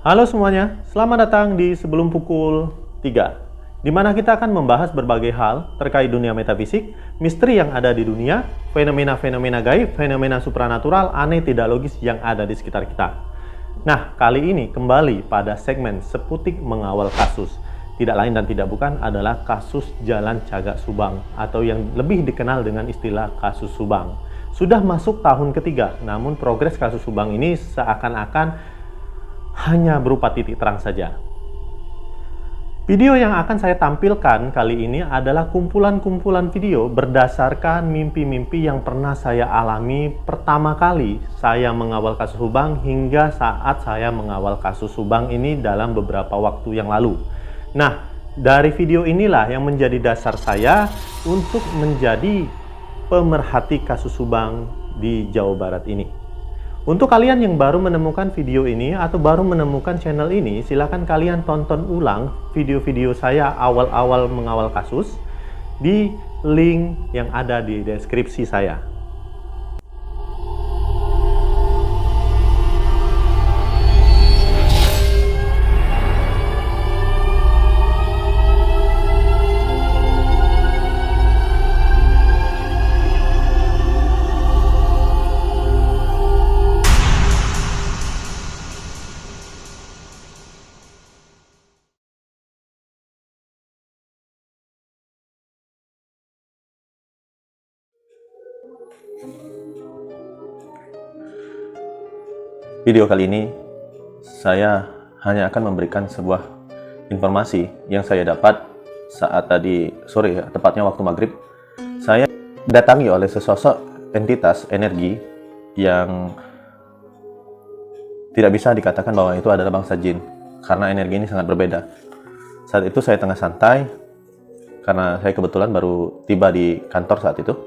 Halo semuanya, selamat datang di Sebelum Pukul 3, di mana kita akan membahas berbagai hal terkait dunia metafisik, misteri yang ada di dunia, fenomena-fenomena gaib, fenomena supranatural, aneh tidak logis yang ada di sekitar kita. Nah, kali ini kembali pada segmen Seputik Mengawal Kasus. Tidak lain dan tidak bukan adalah kasus Jalan Cagak Subang, atau yang lebih dikenal dengan istilah kasus Subang. Sudah masuk tahun ketiga, namun progres kasus Subang ini seakan-akan hanya berupa titik terang saja. Video yang akan saya tampilkan kali ini adalah kumpulan-kumpulan video berdasarkan mimpi-mimpi yang pernah saya alami pertama kali saya mengawal kasus Subang hingga saat saya mengawal kasus Subang ini dalam beberapa waktu yang lalu. Nah, dari video inilah yang menjadi dasar saya untuk menjadi pemerhati kasus Subang di Jawa Barat ini. Untuk kalian yang baru menemukan video ini atau baru menemukan channel ini, silakan kalian tonton ulang video-video saya awal-awal mengawal kasus di link yang ada di deskripsi saya. Video kali ini saya hanya akan memberikan sebuah informasi yang saya dapat saat tadi sore, ya, tepatnya waktu maghrib. Saya datangi oleh sesosok entitas energi yang tidak bisa dikatakan bahwa itu adalah bangsa jin, karena energi ini sangat berbeda. Saat itu saya tengah santai, karena saya kebetulan baru tiba di kantor saat itu.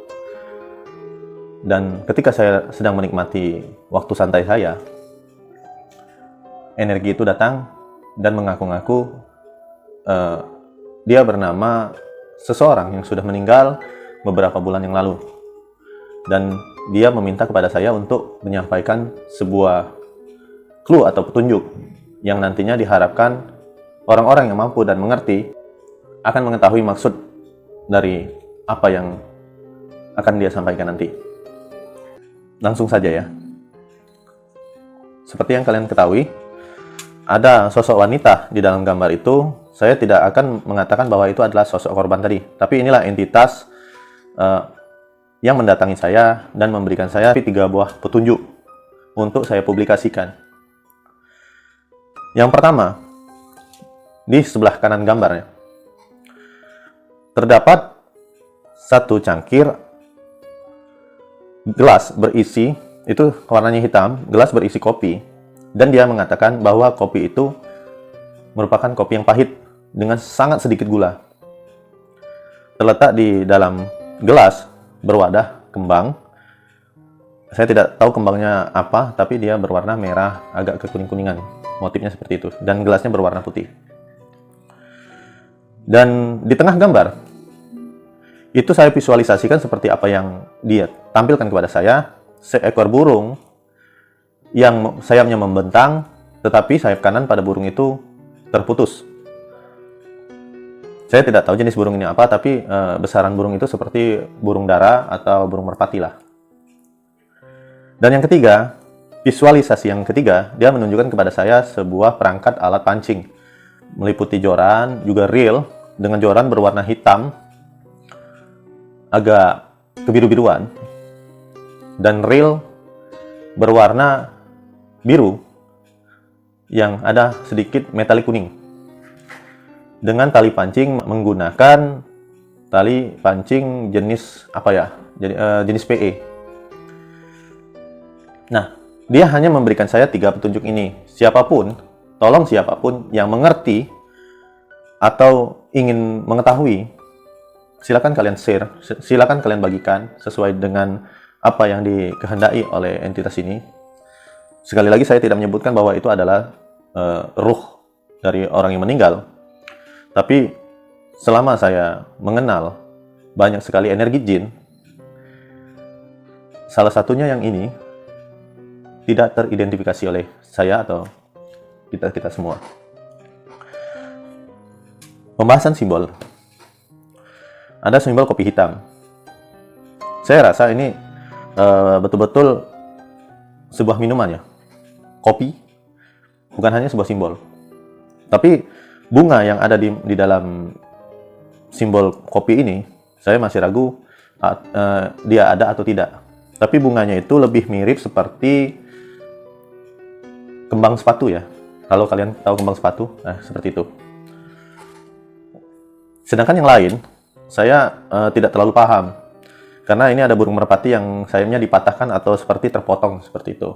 Dan ketika saya sedang menikmati waktu santai saya, energi itu datang dan mengaku-ngaku dia bernama seseorang yang sudah meninggal beberapa bulan yang lalu. Dan dia meminta kepada saya untuk menyampaikan sebuah clue atau petunjuk yang nantinya diharapkan orang-orang yang mampu dan mengerti akan mengetahui maksud dari apa yang akan dia sampaikan nanti. Langsung saja ya. Seperti yang kalian ketahui, ada sosok wanita di dalam gambar itu. Saya tidak akan mengatakan bahwa itu adalah sosok korban tadi, tapi inilah entitas yang mendatangi saya dan memberikan saya 3 buah petunjuk untuk saya publikasikan. Yang pertama, di sebelah kanan gambarnya terdapat satu cangkir gelas berisi, itu warnanya hitam, gelas berisi kopi. Dan dia mengatakan bahwa kopi itu merupakan kopi yang pahit dengan sangat sedikit gula. Terletak di dalam gelas berwadah kembang. Saya tidak tahu kembangnya apa, tapi dia berwarna merah agak kekuning-kuningan. Motifnya seperti itu. Dan gelasnya berwarna putih. Dan di tengah gambar, itu saya visualisasikan seperti apa yang dia tampilkan kepada saya. Seekor burung yang sayapnya membentang, tetapi sayap kanan pada burung itu terputus. Saya tidak tahu jenis burung ini apa, tapi besaran burung itu seperti burung dara atau burung merpati lah. Dan yang ketiga, visualisasi yang ketiga, dia menunjukkan kepada saya sebuah perangkat alat pancing, meliputi joran, juga reel, dengan joran berwarna hitam, agak kebiru-biruan, dan reel berwarna biru yang ada sedikit metalik kuning, dengan tali pancing menggunakan tali pancing jenis apa ya, jenis PE. Nah, dia hanya memberikan saya 3 petunjuk ini. Siapapun, tolong siapapun yang mengerti atau ingin mengetahui, silakan kalian share, silakan kalian bagikan sesuai dengan apa yang dikehendaki oleh entitas ini. Sekali lagi, saya tidak menyebutkan bahwa itu adalah ruh dari orang yang meninggal. Tapi selama saya mengenal banyak sekali energi jin, salah satunya yang ini tidak teridentifikasi oleh saya atau kita semua. Pembahasan simbol. Ada simbol kopi hitam. Saya rasa ini betul-betul sebuah minuman ya. Kopi bukan hanya sebuah simbol. Tapi bunga yang ada di dalam simbol kopi ini, saya masih ragu dia ada atau tidak. Tapi bunganya itu lebih mirip seperti kembang sepatu ya. Kalau kalian tahu kembang sepatu, seperti itu. Sedangkan yang lain, saya tidak terlalu paham. Karena ini ada burung merpati yang sayapnya dipatahkan atau seperti terpotong, seperti itu.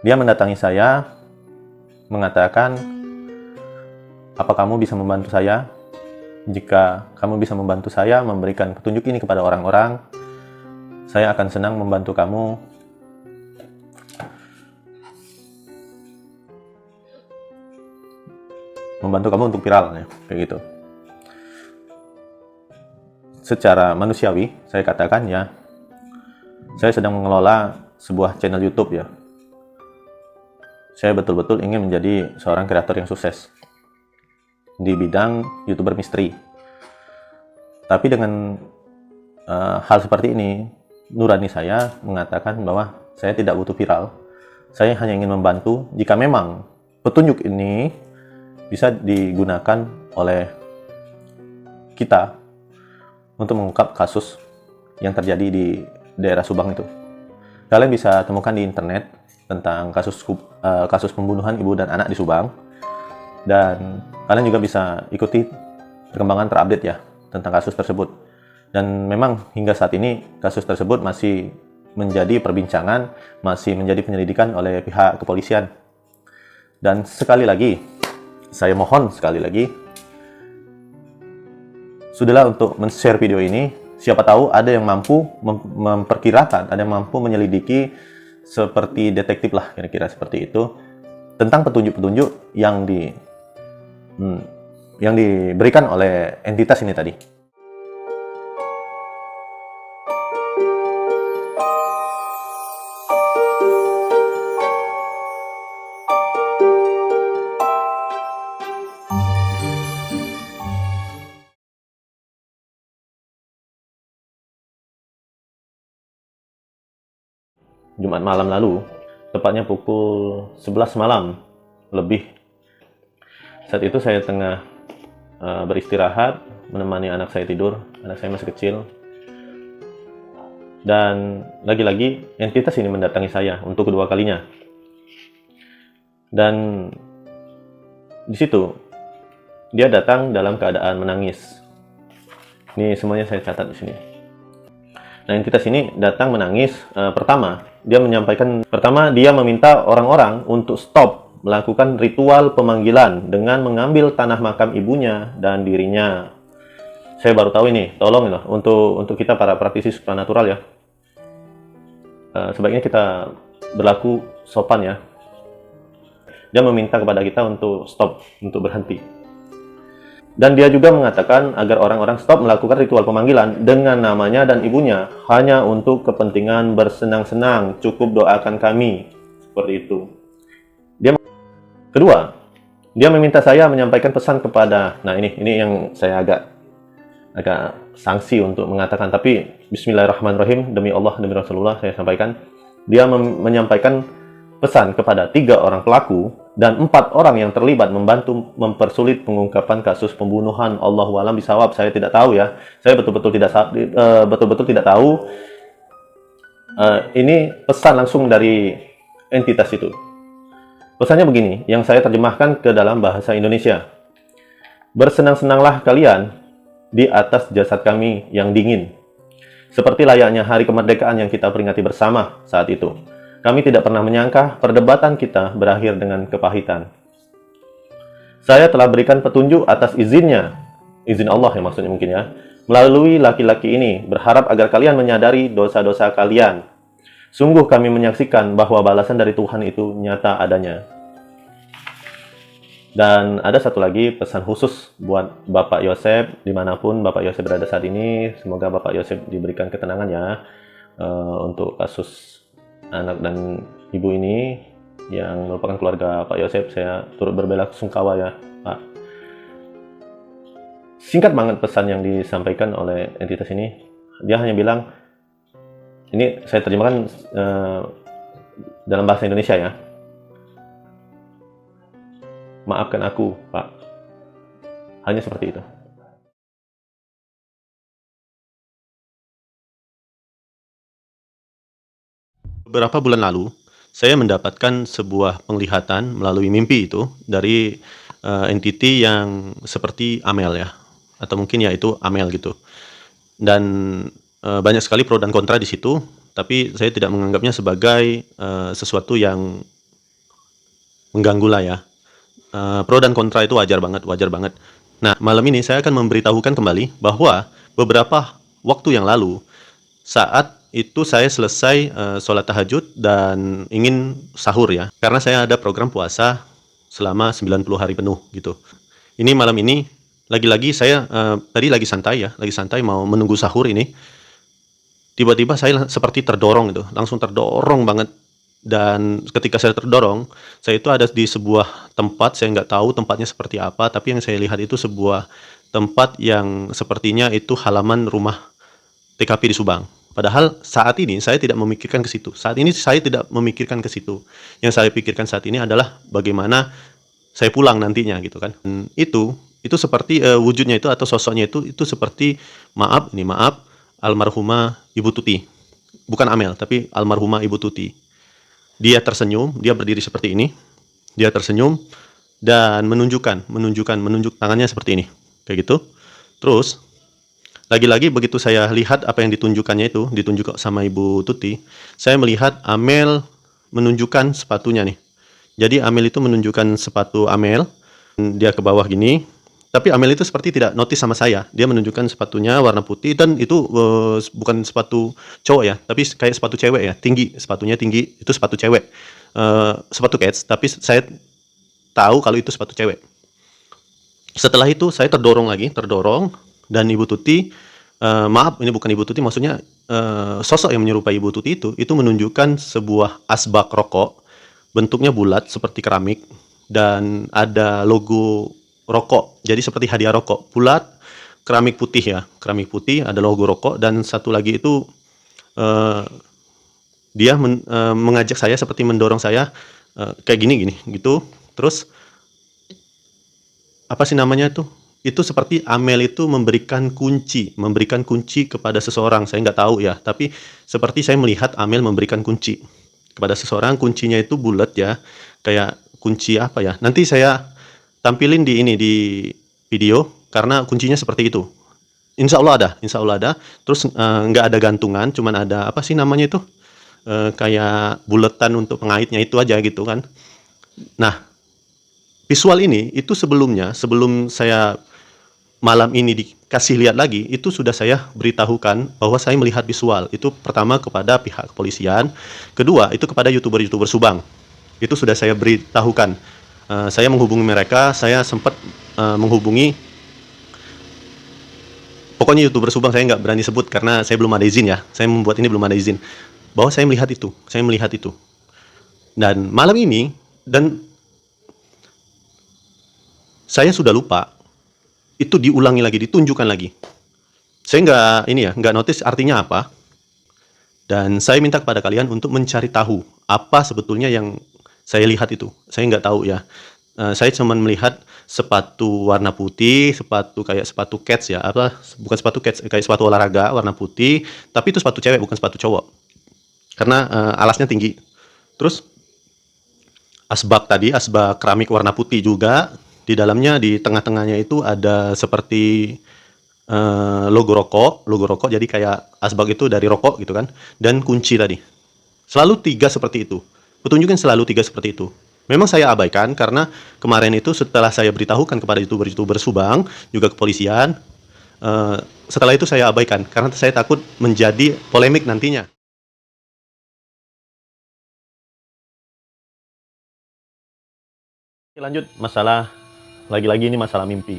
Dia mendatangi saya, mengatakan, "Apa kamu bisa membantu saya? Jika kamu bisa membantu saya memberikan petunjuk ini kepada orang-orang, saya akan senang membantu kamu." Membantu kamu untuk viral, ya, kayak gitu. Secara manusiawi, saya katakan ya, saya sedang mengelola sebuah channel YouTube ya. Saya betul-betul ingin menjadi seorang kreator yang sukses di bidang YouTuber misteri. Tapi dengan hal seperti ini, nurani saya mengatakan bahwa saya tidak butuh viral. Saya hanya ingin membantu jika memang petunjuk ini bisa digunakan oleh kita untuk mengungkap kasus yang terjadi di daerah Subang itu. Kalian bisa temukan di internet tentang kasus pembunuhan ibu dan anak di Subang, dan kalian juga bisa ikuti perkembangan terupdate ya tentang kasus tersebut. Dan memang hingga saat ini kasus tersebut masih menjadi perbincangan, masih menjadi penyelidikan oleh pihak kepolisian. Dan sekali lagi, saya mohon sekali lagi, sudahlah untuk men-share video ini. Siapa tahu ada yang mampu memperkirakan, ada yang mampu menyelidiki seperti detektif lah, kira-kira seperti itu, tentang petunjuk-petunjuk yang diberikan oleh entitas ini tadi. Jumat malam lalu, tepatnya pukul 11 malam lebih. Saat itu saya tengah beristirahat, menemani anak saya tidur. Anak saya masih kecil. Dan lagi-lagi entitas ini mendatangi saya untuk kedua kalinya. Dan di situ dia datang dalam keadaan menangis. Ini semuanya saya catat di sini. Nah, entitas ini datang menangis. Pertama, dia meminta orang-orang untuk stop melakukan ritual pemanggilan dengan mengambil tanah makam ibunya dan dirinya. Saya baru tahu ini, tolong loh untuk kita para praktisi supranatural ya. Sebaiknya kita berlaku sopan ya. Dia meminta kepada kita untuk stop, untuk berhenti. Dan dia juga mengatakan agar orang-orang stop melakukan ritual pemanggilan dengan namanya dan ibunya hanya untuk kepentingan bersenang-senang. Cukup doakan kami. Seperti itu. Kedua, dia meminta saya menyampaikan pesan kepada, nah ini yang saya agak sanksi untuk mengatakan, tapi bismillahirrahmanirrahim, demi Allah, demi Rasulullah saya sampaikan. Dia menyampaikan pesan kepada 3 orang pelaku dan 4 orang yang terlibat membantu mempersulit pengungkapan kasus pembunuhan. Allahu a'lam bishawab. Saya tidak tahu ya. Saya betul-betul tidak tahu. Ini pesan langsung dari entitas itu. Pesannya begini, yang saya terjemahkan ke dalam bahasa Indonesia. Bersenang-senanglah kalian di atas jasad kami yang dingin. Seperti layaknya hari kemerdekaan yang kita peringati bersama saat itu. Kami tidak pernah menyangka perdebatan kita berakhir dengan kepahitan. Saya telah berikan petunjuk atas izinnya, izin Allah ya maksudnya mungkin ya, melalui laki-laki ini, berharap agar kalian menyadari dosa-dosa kalian. Sungguh kami menyaksikan bahwa balasan dari Tuhan itu nyata adanya. Dan ada satu lagi pesan khusus buat Bapak Yosef, dimanapun Bapak Yosef berada saat ini. Semoga Bapak Yosef diberikan ketenangan ya, untuk kasus anak dan ibu ini yang merupakan keluarga Pak Yosep, saya turut berbelasungkawa ya Pak. Singkat banget pesan yang disampaikan oleh entitas ini. Dia hanya bilang, ini saya terjemahkan dalam bahasa Indonesia ya. Maafkan aku, Pak. Hanya seperti itu. Beberapa bulan lalu, saya mendapatkan sebuah penglihatan melalui mimpi itu dari entiti yang seperti Amel ya, atau mungkin ya itu Amel gitu. Dan banyak sekali pro dan kontra di situ, tapi saya tidak menganggapnya sebagai sesuatu yang mengganggu lah ya. Pro dan kontra itu wajar banget, wajar banget. Nah, malam ini saya akan memberitahukan kembali bahwa beberapa waktu yang lalu, saat itu saya selesai sholat tahajud dan ingin sahur ya. Karena saya ada program puasa selama 90 hari penuh gitu. Ini malam ini, lagi-lagi saya tadi lagi santai mau menunggu sahur ini. Tiba-tiba saya seperti terdorong gitu, langsung terdorong banget. Dan ketika saya terdorong, saya itu ada di sebuah tempat, saya nggak tahu tempatnya seperti apa, tapi yang saya lihat itu sebuah tempat yang sepertinya itu halaman rumah TKP di Subang. Padahal saat ini saya tidak memikirkan ke situ. Saat ini saya tidak memikirkan ke situ. Yang saya pikirkan saat ini adalah bagaimana saya pulang nantinya gitu kan. Dan itu seperti wujudnya itu atau sosoknya itu seperti maaf almarhumah Ibu Tuti. Bukan Amel, tapi almarhumah Ibu Tuti. Dia tersenyum, dia berdiri seperti ini. Dia tersenyum dan menunjuk tangannya seperti ini. Kayak gitu. Terus lagi-lagi begitu saya lihat apa yang ditunjukkannya itu, ditunjuk sama Ibu Tuti, saya melihat Amel menunjukkan sepatunya nih. Jadi Amel itu menunjukkan sepatu Amel, dia ke bawah gini, tapi Amel itu seperti tidak notice sama saya. Dia menunjukkan sepatunya warna putih dan itu bukan sepatu cowok ya, tapi kayak sepatu cewek ya, tinggi, sepatunya tinggi, itu sepatu cewek. Sepatu Keds, tapi saya tahu kalau itu sepatu cewek. Setelah itu saya terdorong, dan Ibu Tuti, maaf ini bukan Ibu Tuti, maksudnya sosok yang menyerupai Ibu Tuti itu menunjukkan sebuah asbak rokok, bentuknya bulat seperti keramik, dan ada logo rokok, jadi seperti hadiah rokok, bulat, keramik putih, ada logo rokok, dan satu lagi itu dia mengajak saya, seperti mendorong saya, kayak gini gitu, terus apa sih namanya tuh? Itu seperti Amel itu memberikan kunci kepada seseorang, saya nggak tahu ya, tapi seperti saya melihat Amel memberikan kunci kepada seseorang, kuncinya itu bulat ya, kayak kunci apa ya, nanti saya tampilin di video, karena kuncinya seperti itu. Insya Allah ada, terus nggak ada gantungan, cuman ada, apa sih namanya itu, kayak buletan untuk pengaitnya itu aja gitu kan. Nah, visual ini, itu sebelum saya malam ini dikasih lihat lagi, itu sudah saya beritahukan bahwa saya melihat visual. Itu pertama kepada pihak kepolisian, kedua itu kepada YouTuber Subang. Itu sudah saya beritahukan. Saya menghubungi mereka, saya sempat menghubungi, pokoknya YouTuber Subang saya nggak berani sebut karena saya belum ada izin ya. Saya membuat ini belum ada izin. Bahwa saya melihat itu. Dan malam ini, dan saya sudah lupa, itu diulangi lagi, ditunjukkan lagi. Saya nggak notice artinya apa. Dan saya minta kepada kalian untuk mencari tahu apa sebetulnya yang saya lihat itu. Saya nggak tahu ya. Saya cuma melihat sepatu warna putih, kayak sepatu Keds ya, bukan sepatu Keds, kayak sepatu olahraga warna putih, tapi itu sepatu cewek, bukan sepatu cowok. Karena alasnya tinggi. Terus asbak keramik warna putih juga. Di dalamnya, di tengah-tengahnya itu ada seperti logo rokok, jadi kayak asbak itu dari rokok gitu kan, dan kunci tadi. Selalu 3 seperti itu. Petunjuknya selalu 3 seperti itu. Memang saya abaikan karena kemarin itu setelah saya beritahukan kepada YouTuber Subang, juga kepolisian, setelah itu saya abaikan karena saya takut menjadi polemik nantinya. Lanjut lagi-lagi ini masalah mimpi.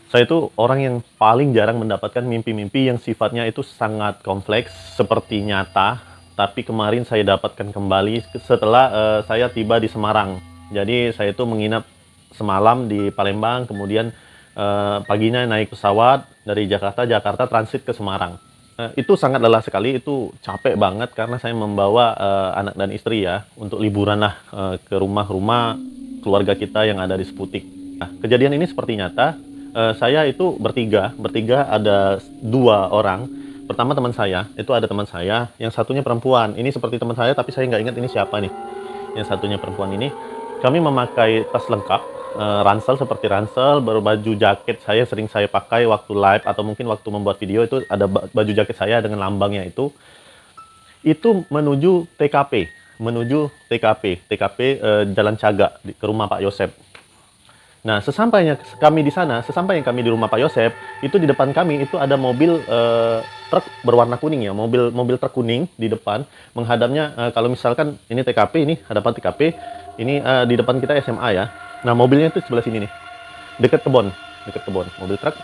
Saya itu orang yang paling jarang mendapatkan mimpi-mimpi yang sifatnya itu sangat kompleks, seperti nyata, tapi kemarin saya dapatkan kembali setelah saya tiba di Semarang. Jadi saya itu menginap semalam di Palembang, kemudian paginya naik pesawat dari Jakarta transit ke Semarang. Itu sangat lelah sekali, itu capek banget karena saya membawa anak dan istri ya untuk liburan lah ke rumah-rumah keluarga kita yang ada di Seputik. Nah, kejadian ini seperti nyata. Saya itu bertiga ada 2 orang. Pertama teman saya, itu ada teman saya, yang satunya perempuan. Ini seperti teman saya, tapi saya nggak ingat ini siapa nih. Yang satunya perempuan ini. Kami memakai tas lengkap, ransel seperti ransel, baju jaket saya sering saya pakai waktu live atau mungkin waktu membuat video itu ada baju jaket saya dengan lambangnya itu. Itu menuju TKP, TKP Jalan Cagak ke rumah Pak Yosep. Nah, sesampainya kami di rumah Pak Yosep, itu di depan kami itu ada mobil truk berwarna kuning ya, mobil truk kuning di depan menghadapnya. Kalau misalkan ini TKP, ini hadapan TKP, ini di depan kita SMA ya. Nah, mobilnya itu sebelah sini nih, dekat kebon, mobil truk.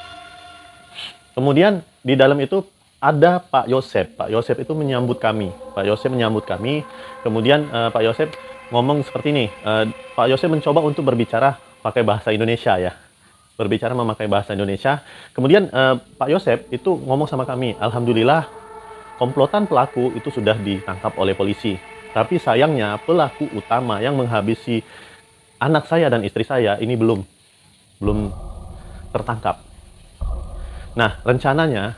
Kemudian di dalam itu ada Pak Yosep. Pak Yosep itu menyambut kami. Kemudian Pak Yosep ngomong seperti ini. Pak Yosep mencoba untuk berbicara pakai bahasa Indonesia ya. Memakai bahasa Indonesia. Kemudian Pak Yosep itu ngomong sama kami, alhamdulillah komplotan pelaku itu sudah ditangkap oleh polisi. Tapi sayangnya pelaku utama yang menghabisi anak saya dan istri saya ini belum tertangkap. Nah, rencananya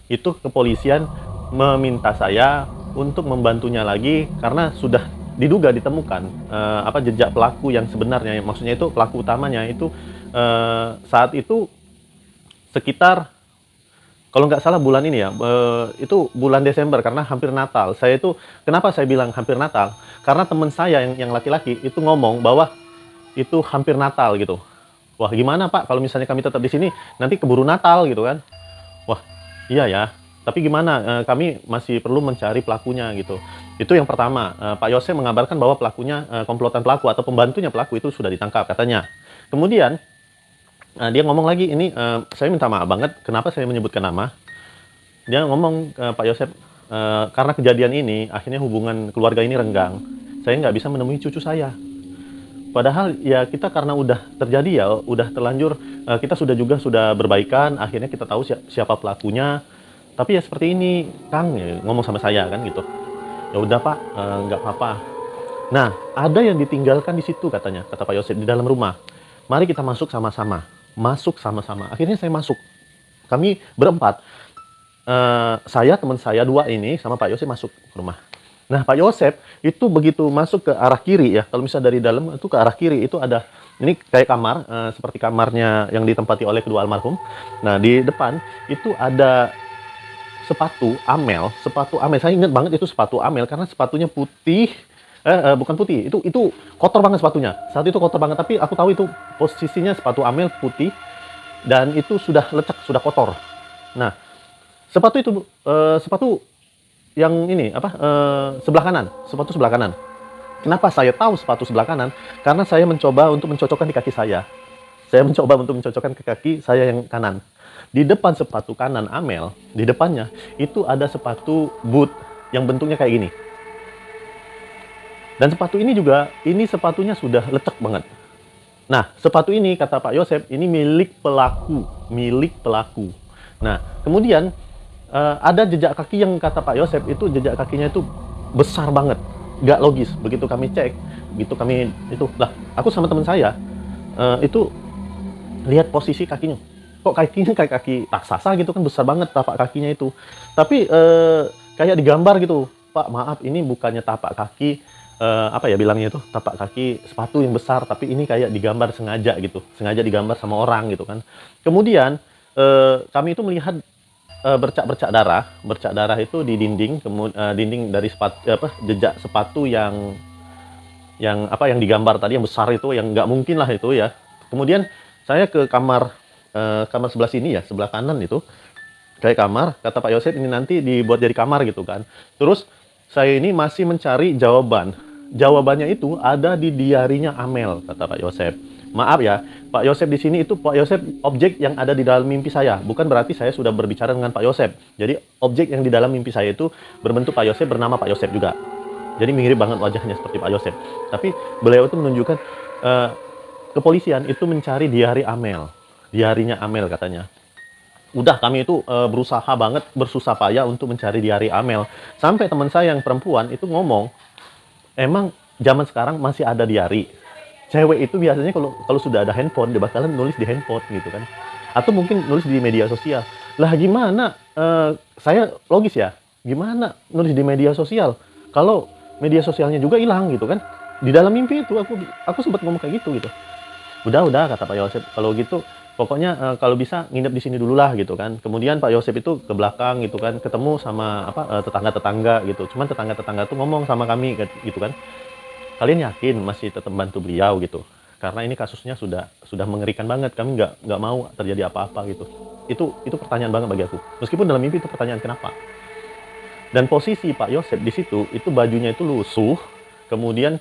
itu kepolisian meminta saya untuk membantunya lagi karena sudah diduga ditemukan jejak pelaku yang sebenarnya, maksudnya itu pelaku utamanya itu saat itu sekitar kalau nggak salah bulan ini ya, itu bulan Desember karena hampir Natal. Kenapa saya bilang hampir Natal? Karena teman saya yang laki-laki itu ngomong bahwa itu hampir Natal gitu. Wah, gimana Pak kalau misalnya kami tetap di sini nanti keburu Natal gitu kan? Wah, iya ya. Tapi gimana, kami masih perlu mencari pelakunya gitu. Itu yang pertama. Pak Yosef mengabarkan bahwa pelakunya, komplotan pelaku atau pembantunya pelaku itu sudah ditangkap katanya. Kemudian dia ngomong lagi, ini saya minta maaf banget kenapa saya menyebutkan nama. Dia ngomong ke Pak Yosef, karena kejadian ini akhirnya hubungan keluarga ini renggang. Saya nggak bisa menemui cucu saya. Padahal ya kita karena udah terjadi ya, udah terlanjur, kita sudah berbaikan, akhirnya kita tahu siapa pelakunya. Tapi ya seperti ini, Kang, ya, ngomong sama saya kan gitu. Ya udah Pak, nggak apa-apa. Nah, ada yang ditinggalkan di situ katanya, kata Pak Yosef di dalam rumah. Mari kita masuk sama-sama. Akhirnya saya masuk. Kami berempat. Saya, teman saya 2 ini sama Pak Yosef masuk ke rumah. Nah, Pak Yosef itu begitu masuk ke arah kiri ya. Kalau misalnya dari dalam itu ke arah kiri itu ada ini kayak kamar, seperti kamarnya yang ditempati oleh kedua almarhum. Nah, di depan itu ada sepatu Amel. Saya ingat banget itu sepatu Amel karena sepatunya putih. Bukan putih, itu kotor banget sepatunya. Saat itu kotor banget, tapi aku tahu itu posisinya sepatu Amel putih dan itu sudah lecek, sudah kotor. Nah, sepatu itu sepatu yang ini sebelah kanan, sepatu sebelah kanan. Kenapa saya tahu sepatu sebelah kanan? Karena saya mencoba untuk mencocokkan di kaki saya. Saya mencoba untuk mencocokkan ke kaki saya yang kanan. Di depan sepatu kanan Amel, di depannya itu ada sepatu boot yang bentuknya kayak gini. Dan sepatu ini juga, ini sepatunya sudah lecek banget. Nah, sepatu ini kata Pak Yosef, ini milik pelaku. Nah, kemudian ada jejak kaki yang kata Pak Yosef itu jejak kakinya itu besar banget, nggak logis. Begitu kami cek, aku sama teman saya itu lihat posisi kakinya. Kok kakinya kayak kaki raksasa gitu kan, besar banget tapak kakinya itu. Tapi kayak digambar gitu, Pak maaf ini bukannya tapak kaki tapak kaki sepatu yang besar, tapi ini kayak digambar sengaja gitu, sengaja digambar sama orang gitu kan. Kemudian kami itu melihat bercak darah itu di dinding, dinding dari jejak sepatu yang digambar tadi yang besar itu, yang nggak mungkin lah itu ya. Kemudian saya ke kamar sebelah sini ya, sebelah kanan itu kayak kamar, kata Pak Yosef ini nanti dibuat jadi kamar gitu kan. Terus saya ini masih mencari jawabannya itu ada di diarinya Amel, kata Pak Yosef. Maaf ya, Pak Yosep di sini itu Pak Yosep objek yang ada di dalam mimpi saya. Bukan berarti saya sudah berbicara dengan Pak Yosep. Jadi objek yang di dalam mimpi saya itu berbentuk Pak Yosep, bernama Pak Yosep juga. Jadi mirip banget wajahnya seperti Pak Yosep. Tapi beliau itu menunjukkan kepolisian itu mencari diari Amel. Diarinya Amel katanya. Udah kami itu berusaha banget, bersusah payah untuk mencari diari Amel. Sampai teman saya yang perempuan itu ngomong, emang zaman sekarang masih ada diari. Cewek itu biasanya kalau sudah ada handphone, dia bakalan nulis di handphone gitu kan. Atau mungkin nulis di media sosial. Lah gimana? Saya logis ya. Gimana nulis di media sosial? Kalau media sosialnya juga hilang gitu kan. Di dalam mimpi itu aku sempat ngomong kayak gitu. Udah kata Pak Yosep. Kalau gitu pokoknya kalau bisa nginep di sini dulu lah gitu kan. Kemudian Pak Yosep itu ke belakang gitu kan, ketemu sama tetangga-tetangga gitu. Cuman tetangga-tetangga tuh ngomong sama kami gitu kan. Kalian yakin masih tetap bantu beliau gitu? Karena ini kasusnya sudah mengerikan banget. Kami nggak mau terjadi apa-apa gitu. Itu pertanyaan banget bagi aku. Meskipun dalam mimpi itu pertanyaan kenapa. Dan posisi Pak Yosep di situ itu bajunya itu lusuh. Kemudian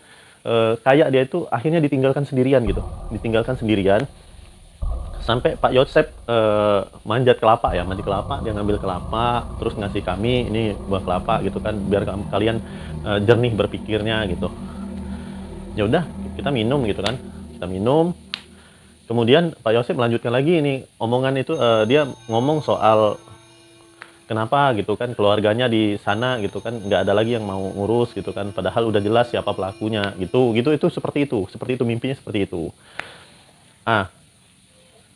kayak dia itu akhirnya ditinggalkan sendirian gitu. Ditinggalkan sendirian. Sampai Pak Yosep manjat kelapa ya, mandi kelapa, dia ngambil kelapa, terus ngasih kami ini buah kelapa gitu kan, biar kalian jernih berpikirnya gitu. Ya udah kita minum gitu kan, kita minum. Kemudian Pak Yosep melanjutkan lagi ini omongan itu, dia ngomong soal kenapa gitu kan keluarganya di sana gitu kan nggak ada lagi yang mau ngurus gitu kan, padahal udah jelas siapa pelakunya gitu itu seperti itu mimpinya seperti itu.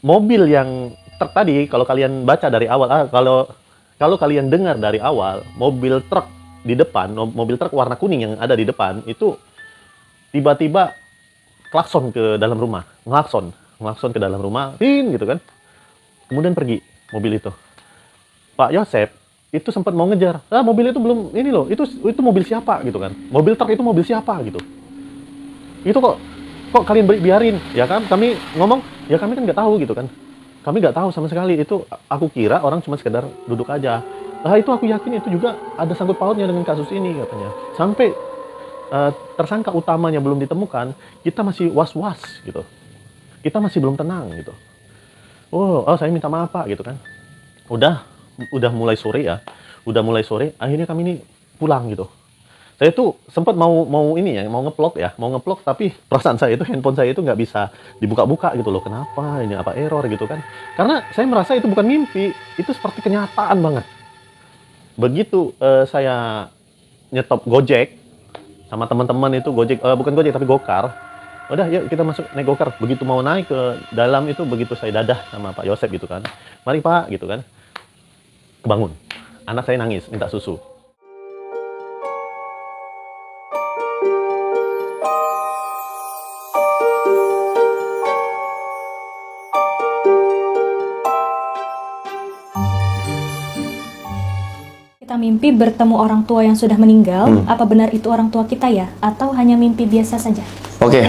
Mobil yang truk tadi kalau kalian baca dari awal, kalau kalian dengar dari awal, mobil truk di depan, mobil truk warna kuning yang ada di depan itu tiba-tiba klakson ke dalam rumah, ngelakson ke dalam rumah, ring gitu kan. Kemudian pergi mobil itu. Pak Yosep itu sempat mau ngejar. Mobil itu belum ini loh, itu mobil siapa gitu kan. Mobil truk itu mobil siapa gitu. Itu kok kalian biarin? Ya kan kami ngomong, ya kami kan nggak tahu gitu kan. Kami nggak tahu sama sekali. Itu aku kira orang cuma sekedar duduk aja. Itu aku yakin itu juga ada sangkut pautnya dengan kasus ini katanya. Sampai tersangka utamanya belum ditemukan, kita masih was-was gitu. Kita masih belum tenang gitu. Oh saya minta maaf Pak gitu kan. Udah mulai sore ya. Udah mulai sore, akhirnya kami ini pulang gitu. Saya tuh sempat mau ini ya, mau ngeplok tapi perasaan saya itu handphone saya itu nggak bisa dibuka-buka gitu loh. Kenapa? Ini apa error gitu kan? Karena saya merasa itu bukan mimpi, itu seperti kenyataan banget. Begitu saya nyetop Gojek sama teman-teman itu bukan Gojek tapi Gokar. Udah yuk kita masuk naik Gokar. Begitu mau naik ke dalam itu, begitu saya dadah sama Pak Yosep gitu kan. Mari Pak gitu kan. Bangun. Anak saya nangis minta susu. Kita mimpi bertemu orang tua yang sudah meninggal, apa benar itu orang tua kita ya? Atau hanya mimpi biasa saja? Oke,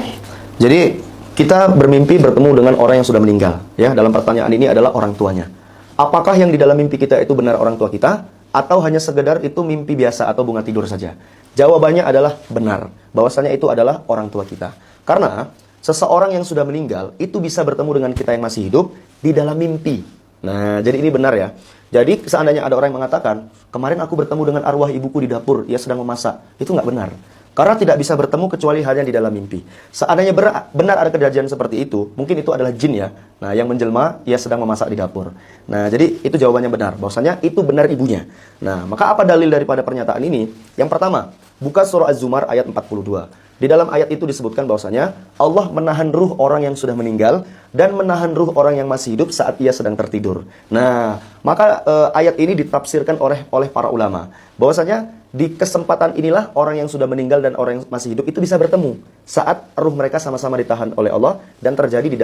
jadi kita bermimpi bertemu dengan orang yang sudah meninggal. Ya, dalam pertanyaan ini adalah orang tuanya. Apakah yang di dalam mimpi kita itu benar orang tua kita? Atau hanya sekedar itu mimpi biasa atau bunga tidur saja? Jawabannya adalah benar. Bahwasanya itu adalah orang tua kita. Karena seseorang yang sudah meninggal itu bisa bertemu dengan kita yang masih hidup di dalam mimpi. Nah, jadi ini benar ya. Jadi seandainya ada orang yang mengatakan, kemarin aku bertemu dengan arwah ibuku di dapur, ia sedang memasak. Itu nggak benar. Karena tidak bisa bertemu kecuali hanya di dalam mimpi. Seandainya benar ada kejadian seperti itu, mungkin itu adalah jin ya. Nah, yang menjelma, ia sedang memasak di dapur. Nah, jadi itu jawabannya benar. Bahwasanya itu benar ibunya. Nah, maka apa dalil daripada pernyataan ini? Yang pertama, buka surah Az-Zumar ayat 42. Di dalam ayat itu disebutkan bahwasanya Allah menahan ruh orang yang sudah meninggal dan menahan ruh orang yang masih hidup saat ia sedang tertidur. Nah, maka ayat ini ditafsirkan oleh para ulama bahwasanya di kesempatan inilah orang yang sudah meninggal dan orang yang masih hidup itu bisa bertemu saat ruh mereka sama-sama ditahan oleh Allah dan terjadi di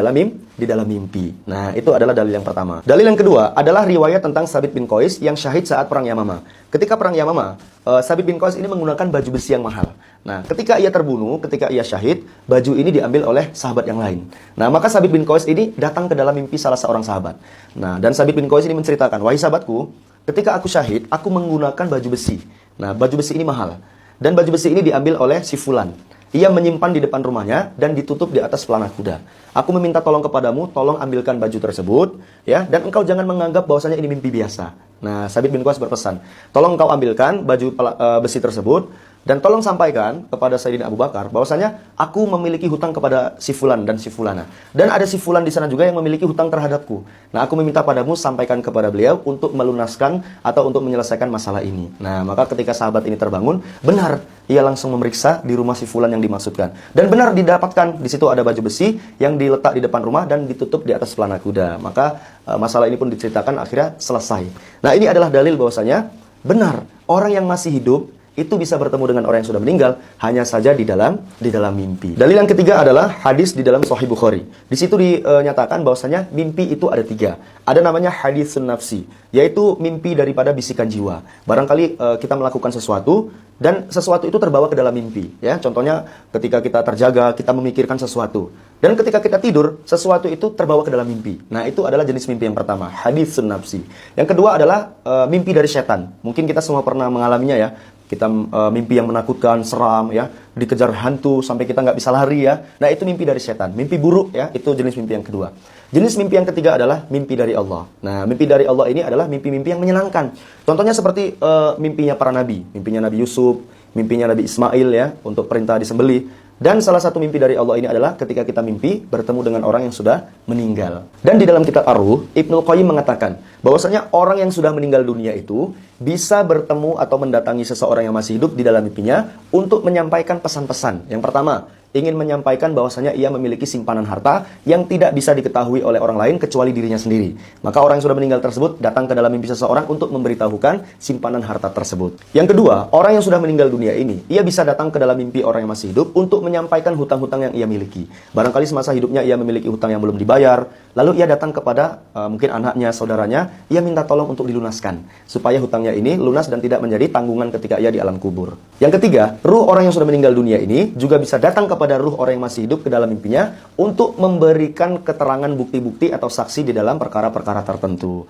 dalam mimpi. Nah, itu adalah dalil yang pertama. Dalil yang kedua adalah riwayat tentang Sabit bin Qais yang syahid saat perang Yamama. Ketika perang Yamama, Sabit bin Qais ini menggunakan baju besi yang mahal. Nah, ketika ia terbunuh, ketika ia syahid, baju ini diambil oleh sahabat yang lain. Nah, maka Sabit bin Qais ini datang ke dalam mimpi salah seorang sahabat. Nah, dan Sabit bin Qais ini menceritakan, "Wahai sahabatku, ketika aku syahid, aku menggunakan baju besi. Nah, baju besi ini mahal. Dan baju besi ini diambil oleh si fulan. ia menyimpan di depan rumahnya dan ditutup di atas pelana kuda. Aku meminta tolong kepadamu, tolong ambilkan baju tersebut, ya, dan engkau jangan menganggap bahwasanya ini mimpi biasa. Nah, Sabit bin Qais berpesan, tolong engkau ambilkan baju besi tersebut, dan tolong sampaikan kepada Sayyidina Abu Bakar bahwasanya aku memiliki hutang kepada si fulan dan si fulana. Dan ada si fulan di sana juga yang memiliki hutang terhadapku. Nah, aku meminta padamu sampaikan kepada beliau untuk melunaskan atau untuk menyelesaikan masalah ini. Nah, maka ketika sahabat ini terbangun, benar ia langsung memeriksa di rumah si fulan yang dimaksudkan. Dan benar didapatkan di situ ada baju besi yang diletak di depan rumah dan ditutup di atas pelana kuda. Maka masalah ini pun diceritakan akhirnya selesai. Nah, ini adalah dalil bahwasanya benar orang yang masih hidup itu bisa bertemu dengan orang yang sudah meninggal hanya saja di dalam mimpi. Dalil yang ketiga adalah hadis di dalam Sahih Bukhari. Di situ dinyatakan bahwasanya mimpi itu ada 3. Ada namanya haditsun nafsi, yaitu mimpi daripada bisikan jiwa. Barangkali kita melakukan sesuatu dan sesuatu itu terbawa ke dalam mimpi, ya. Contohnya ketika kita terjaga, kita memikirkan sesuatu. Dan ketika kita tidur, sesuatu itu terbawa ke dalam mimpi. Nah, itu adalah jenis mimpi yang pertama, haditsun nafsi. Yang kedua adalah mimpi dari setan. Mungkin kita semua pernah mengalaminya, ya. Kita mimpi yang menakutkan, seram, ya, dikejar hantu sampai kita nggak bisa lari, ya. Nah, itu mimpi dari setan. Mimpi buruk, ya, itu jenis mimpi yang kedua. Jenis mimpi yang ketiga adalah mimpi dari Allah. Nah, mimpi dari Allah ini adalah mimpi-mimpi yang menyenangkan. Contohnya seperti mimpinya para nabi, mimpinya Nabi Yusuf, mimpinya Nabi Ismail, ya, untuk perintah disembelih. Dan salah satu mimpi dari Allah ini adalah ketika kita mimpi bertemu dengan orang yang sudah meninggal. Dan di dalam kitab Ar-Ruh, Ibnul Qayyim mengatakan bahwasanya orang yang sudah meninggal dunia itu bisa bertemu atau mendatangi seseorang yang masih hidup di dalam mimpinya untuk menyampaikan pesan-pesan. Yang pertama, ingin menyampaikan bahwasanya ia memiliki simpanan harta yang tidak bisa diketahui oleh orang lain kecuali dirinya sendiri. Maka orang yang sudah meninggal tersebut datang ke dalam mimpi seseorang untuk memberitahukan simpanan harta tersebut. Yang kedua, orang yang sudah meninggal dunia ini, ia bisa datang ke dalam mimpi orang yang masih hidup untuk menyampaikan hutang-hutang yang ia miliki. Barangkali semasa hidupnya ia memiliki hutang yang belum dibayar, lalu ia datang kepada mungkin anaknya, saudaranya, ia minta tolong untuk dilunaskan supaya hutangnya ini lunas dan tidak menjadi tanggungan ketika ia di alam kubur. Yang ketiga, ruh orang yang sudah meninggal dunia ini juga bisa datang kepada ruh orang yang masih hidup ke dalam mimpinya untuk memberikan keterangan bukti-bukti atau saksi di dalam perkara-perkara tertentu.